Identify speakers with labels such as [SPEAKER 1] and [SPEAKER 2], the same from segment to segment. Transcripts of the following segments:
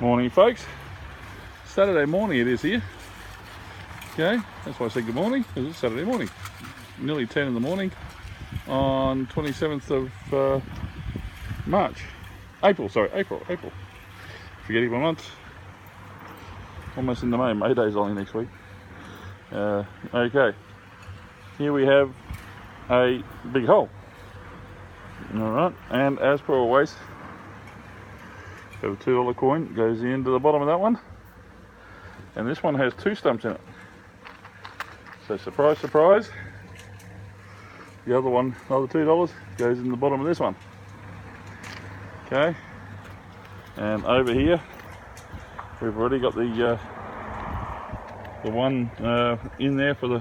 [SPEAKER 1] Morning, folks. Saturday morning it is here. Okay, that's why I said good morning, because it's Saturday morning. Nearly 10 in the morning on 27th of April. Forgetting my month. Almost in the May. May Day's only next week. Okay, here we have a big hole. Alright, and as per always, have a $2 coin, goes into the bottom of that one, and this one has 2 stumps in it. So surprise, surprise, the other one, another $2, goes in the bottom of this one. Okay, and over here we've already got the one in there for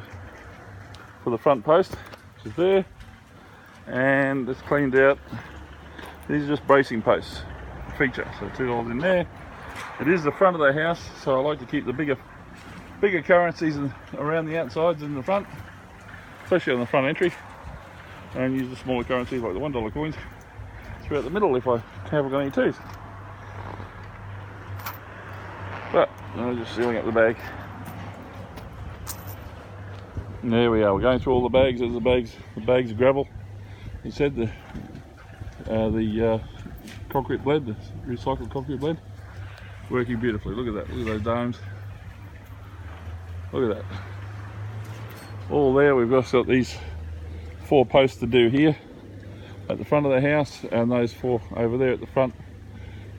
[SPEAKER 1] the front post, which is there, and it's cleaned out. These are just bracing posts feature, so $2 in there. It is the front of the house, so I like to keep the bigger currencies around the outsides and the front, especially on the front entry, and use the smaller currencies like the $1 coins throughout the middle if I haven't got any twos. But I'm just sealing up the bag. And there we are. We're going through all the bags. There's the bags of gravel. He said the concrete blend, the recycled concrete blend, working beautifully. Look at that. Look at those domes. Look at that. All there. We've just got these 4 posts to do here at the front of the house, and those 4 over there at the front.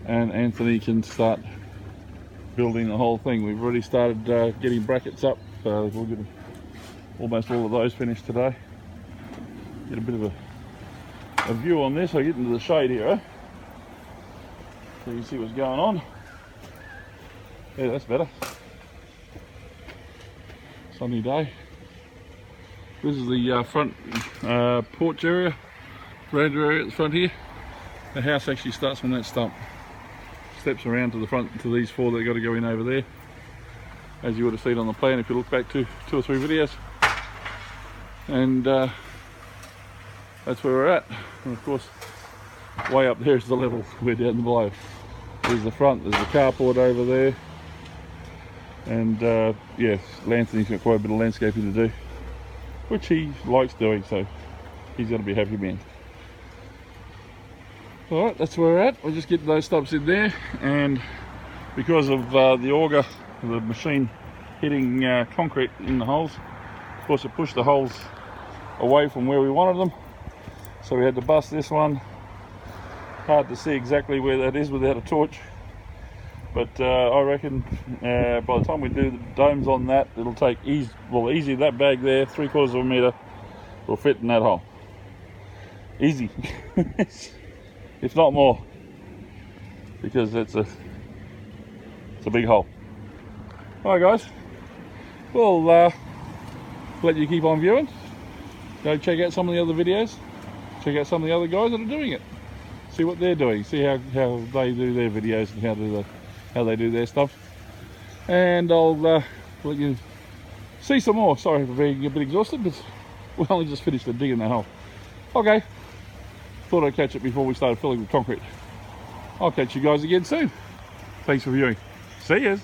[SPEAKER 1] And Anthony can start building the whole thing. We've already started getting brackets up. We'll get almost all of those finished today. Get a bit of a view on this. I get into the shade here, eh? So you can see what's going on. Yeah, that's better. Sunny day. This is the front porch area, veranda area at the front here. The house actually starts from that stump, steps around to the front to these 4 that got to go in over there, as you would have seen on the plan if you look back to 2 or 3 videos. And that's where we're at. And of course, way up there is the level. We're down below. There's the front, there's the carport over there, and yeah, Anthony's got quite a bit of landscaping to do, which he likes doing, so he's going to be a happy man. Alright, that's where we're at. We're just getting those stumps in there, and because of the auger, the machine hitting concrete in the holes, of course it pushed the holes away from where we wanted them, so we had to bust this one. Hard to see exactly where that is without a torch, but I reckon by the time we do the domes on that, it'll take easy that bag there, 3/4 of a metre will fit in that hole. Easy. If not more, because it's a big hole. Alright guys, we'll let you keep on viewing. Go check out some of the other videos, check out some of the other guys that are doing it, see what they're doing, see how they do their videos and how they do their stuff, and I'll let you see some more. Sorry for being a bit exhausted, but we only just finished digging that hole. Okay, thought I'd catch it before we started filling with concrete. I'll catch you guys again soon. Thanks for viewing. See yous.